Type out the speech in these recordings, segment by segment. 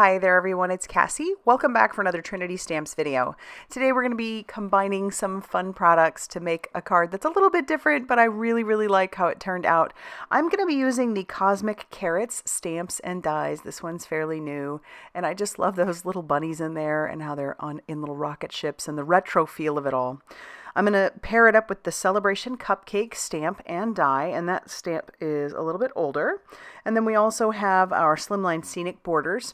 Hi there everyone, it's Cassie. Welcome back for another Trinity Stamps video. Today we're going to be combining some fun products to make a card that's a little bit different, but I really like how it turned out. I'm going to be using the Cosmic Carrots stamps and dies. This one's fairly new, and I just love those little bunnies in there and how they're in little rocket ships and the retro feel of it all. I'm going to pair it up with the Celebration Cupcake stamp and die, and that stamp is a little bit older. And then we also have our Slimline Scenic borders.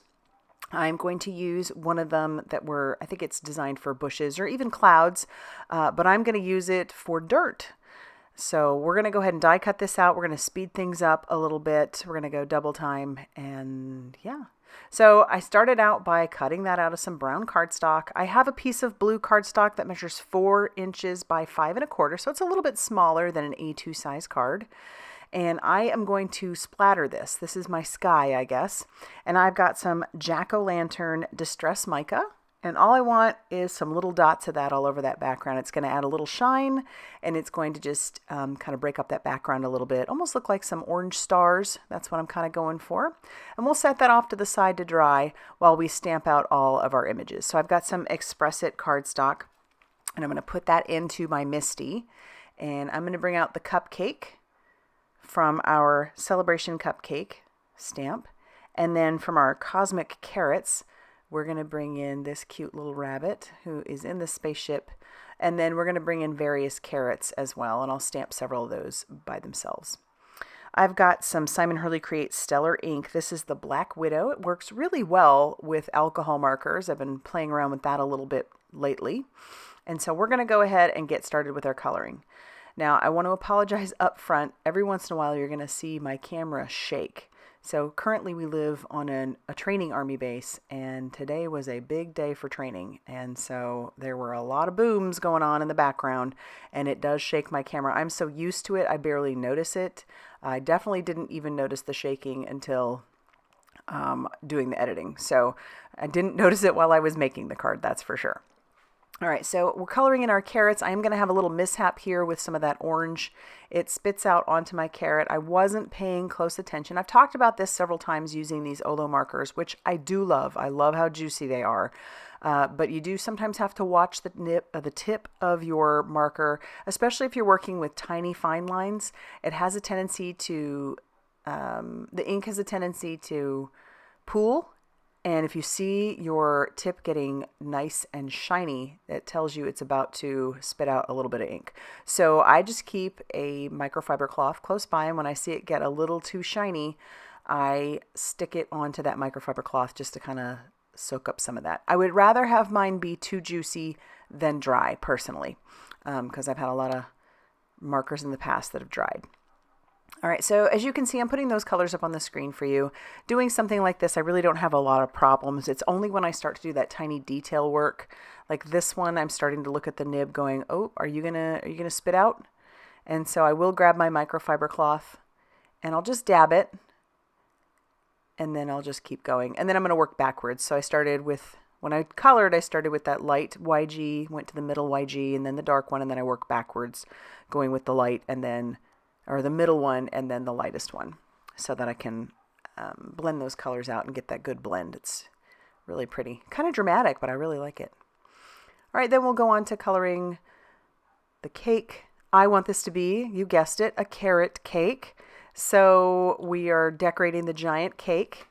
I'm going to use one of them that I think it's designed for bushes or even clouds, but I'm going to use it for dirt. So we're going to go ahead and die cut this out. We're going to speed things up a little bit. We're going to go double time, and yeah. So I started out by cutting that out of some brown cardstock. I have a piece of blue cardstock that measures 4 inches by 5 1/4, so it's a little bit smaller than an A2 size card. And I am going to splatter this. This is my sky, I guess. And I've got some jack-o'-lantern distress mica. And all I want is some little dots of that all over that background. It's going to add a little shine, and it's going to just kind of break up that background a little bit. Almost look like some orange stars. That's what I'm kind of going for. And we'll set that off to the side to dry while we stamp out all of our images. So I've got some Express It cardstock, and I'm going to put that into my Misty. And I'm going to bring out the Cupcake from our Celebration Cupcake stamp. And then from our Cosmic Carrots, we're going to bring in this cute little rabbit who is in the spaceship. And then we're going to bring in various carrots as well. And I'll stamp several of those by themselves. I've got some Simon Hurley Create Stellar ink. This is the Black Widow. It works really well with alcohol markers. I've been playing around with that a little bit lately. And so we're going to go ahead and get started with our coloring. Now, I want to apologize up front. Every once in a while, you're going to see my camera shake. So currently we live on a training army base, and today was a big day for training. And so there were a lot of booms going on in the background, and it does shake my camera. I'm so used to it, I barely notice it. I definitely didn't even notice the shaking until doing the editing. So I didn't notice it while I was making the card, that's for sure. All right, so we're coloring in our carrots. I'm going to have a little mishap here with some of that orange. It spits out onto my carrot. I wasn't paying close attention. I've talked about this several times using these Olo markers, which I do love. I love how juicy they are. But you do sometimes have to watch the tip of your marker, especially if you're working with tiny fine lines. It has a tendency to, the ink has a tendency to pool. And if you see your tip getting nice and shiny, it tells you it's about to spit out a little bit of ink. So I just keep a microfiber cloth close by, and when I see it get a little too shiny, I stick it onto that microfiber cloth just to kind of soak up some of that. I would rather have mine be too juicy than dry, personally, because I've had a lot of markers in the past that have dried. All right, so as you can see, I'm putting those colors up on the screen for you. Doing something like this, I really don't have a lot of problems. It's only when I start to do that tiny detail work, like this one, I'm starting to look at the nib going, oh, are you gonna spit out? And so I will grab my microfiber cloth and I'll just dab it, and then I'll just keep going. And then I'm gonna work backwards. So I started with, when I colored, I started with that light YG, went to the middle YG, and then the dark one, and then I work backwards, going with the light, and then or the middle one, and then the lightest one, so that I can blend those colors out and get that good blend. It's really pretty. Kind of dramatic, but I really like it. All right, then we'll go on to coloring the cake. I want this to be, you guessed it, a carrot cake. So we are decorating the giant cake.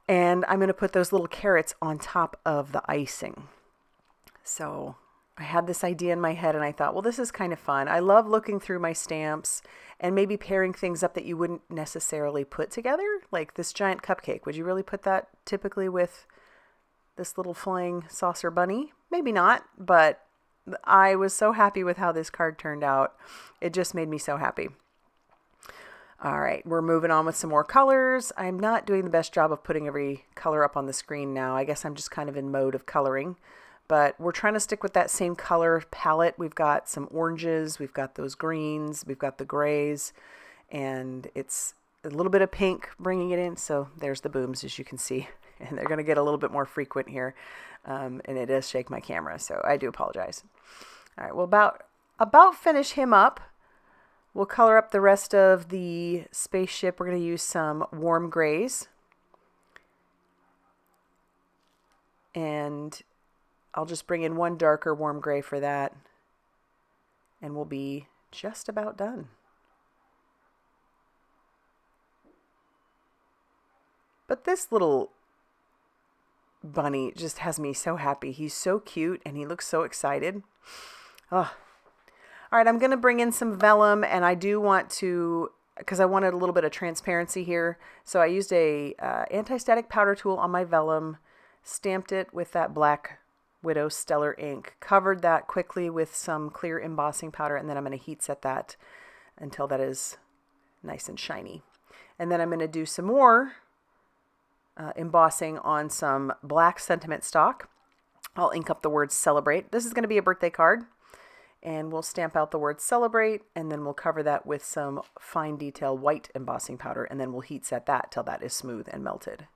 And I'm going to put those little carrots on top of the icing. So I had this idea in my head, and I thought, well, this is kind of fun. I love looking through my stamps and maybe pairing things up that you wouldn't necessarily put together. Like this giant cupcake. Would you really put that typically with this little flying saucer bunny? Maybe not, but I was so happy with how this card turned out. It just made me so happy. All right, we're moving on with some more colors. I'm not doing the best job of putting every color up on the screen now. I guess I'm just kind of in mode of coloring. But we're trying to stick with that same color palette. We've got some oranges, we've got those greens, we've got the grays, and it's a little bit of pink bringing it in. So there's the booms, as you can see, and they're going to get a little bit more frequent here. And it does shake my camera, so I do apologize. All right, we'll about finish him up. We'll color up the rest of the spaceship. We're going to use some warm grays. And I'll just bring in one darker warm gray for that, and we'll be just about done. But this little bunny just has me so happy. He's so cute and he looks so excited. Oh. All right, I'm going to bring in some vellum, and I do want to, because I wanted a little bit of transparency here, so I used a anti-static powder tool on my vellum, stamped it with that Black Widow Stellar ink, covered that quickly with some clear embossing powder, and then I'm going to heat set that until that is nice and shiny. And then I'm going to do some more embossing on some black sentiment stock. I'll ink up the word celebrate. This is going to be a birthday card, and we'll stamp out the word celebrate, and then we'll cover that with some fine detail white embossing powder, and then we'll heat set that till that is smooth and melted.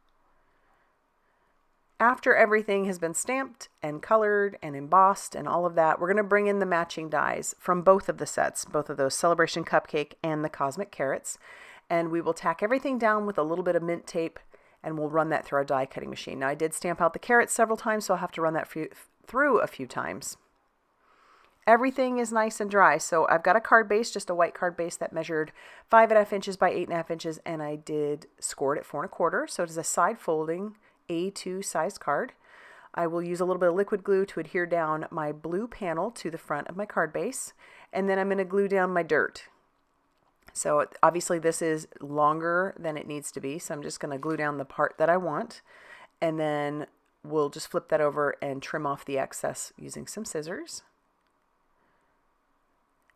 After everything has been stamped and colored and embossed and all of that, we're going to bring in the matching dies from both of the sets, both of those Celebration Cupcake and the Cosmic Carrots, and we will tack everything down with a little bit of mint tape, and we'll run that through our die cutting machine. Now, I did stamp out the carrots several times, so I'll have to run that through a few times. Everything is nice and dry, so I've got a card base, just a white card base that measured 5.5 inches by 8.5 inches, and I did score it at 4 1/4, so it is a side folding A2 size card. I will use a little bit of liquid glue to adhere down my blue panel to the front of my card base, and then I'm going to glue down my dirt. So obviously this is longer than it needs to be, so I'm just going to glue down the part that I want, and then we'll just flip that over and trim off the excess using some scissors.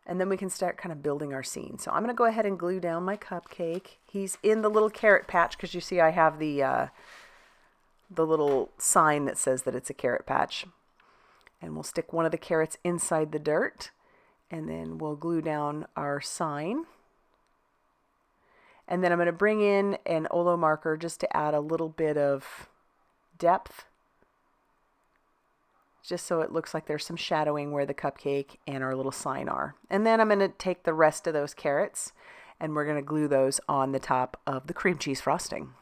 And then we can start kind of building our scene. So I'm going to go ahead and glue down my cupcake. He's in the little carrot patch because you see I have the little sign that says that it's a carrot patch. And we'll stick one of the carrots inside the dirt, and then we'll glue down our sign. And then I'm going to bring in an Olo marker just to add a little bit of depth, just so it looks like there's some shadowing where the cupcake and our little sign are. And then I'm going to take the rest of those carrots, and we're going to glue those on the top of the cream cheese frosting.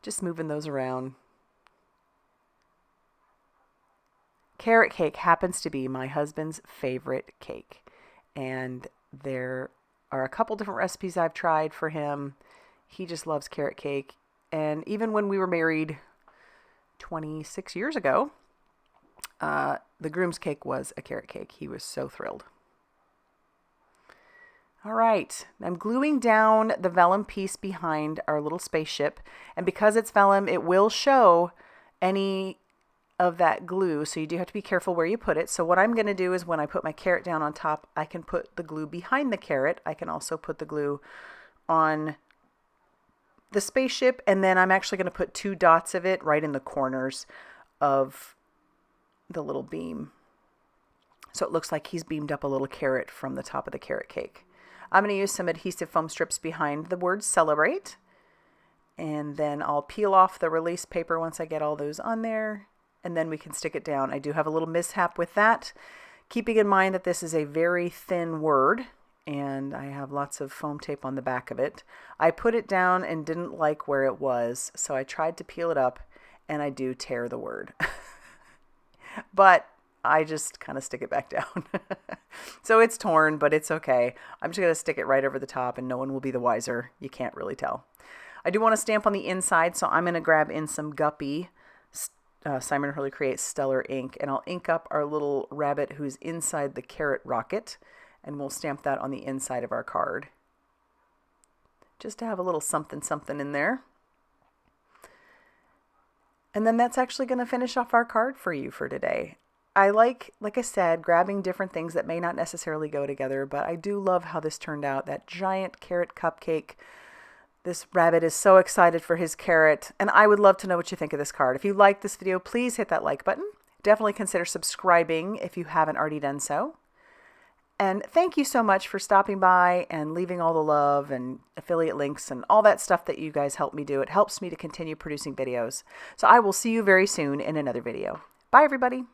Just moving those around. Carrot cake happens to be my husband's favorite cake, and there are a couple different recipes I've tried for him. He just loves carrot cake, and even when we were married 26 years ago, the groom's cake was a carrot cake. He was so thrilled. All right, I'm gluing down the vellum piece behind our little spaceship, and because it's vellum, it will show any of that glue, so you do have to be careful where you put it. So what I'm going to do is when I put my carrot down on top, I can put the glue behind the carrot. I can also put the glue on the spaceship, and then I'm actually going to put 2 dots of it right in the corners of the little beam. So it looks like he's beamed up a little carrot from the top of the carrot cake. I'm going to use some adhesive foam strips behind the word celebrate, and then I'll peel off the release paper once I get all those on there, and then we can stick it down. I do have a little mishap with that, keeping in mind that this is a very thin word, and I have lots of foam tape on the back of it. I put it down and didn't like where it was, so I tried to peel it up, and I do tear the word. But I just kind of stick it back down. So it's torn, but it's okay. I'm just going to stick it right over the top, and no one will be the wiser. You can't really tell. I do want to stamp on the inside, so I'm going to grab in some Guppy Simon Hurley Creates Stellar ink, and I'll ink up our little rabbit who's inside the carrot rocket, and we'll stamp that on the inside of our card, just to have a little something something in there. And then that's actually going to finish off our card for you for today. I like I said, grabbing different things that may not necessarily go together, but I do love how this turned out. That giant carrot cupcake. This rabbit is so excited for his carrot, and I would love to know what you think of this card. If you like this video, please hit that like button. Definitely consider subscribing if you haven't already done so. And thank you so much for stopping by and leaving all the love and affiliate links and all that stuff that you guys help me do. It helps me to continue producing videos. So I will see you very soon in another video. Bye, everybody.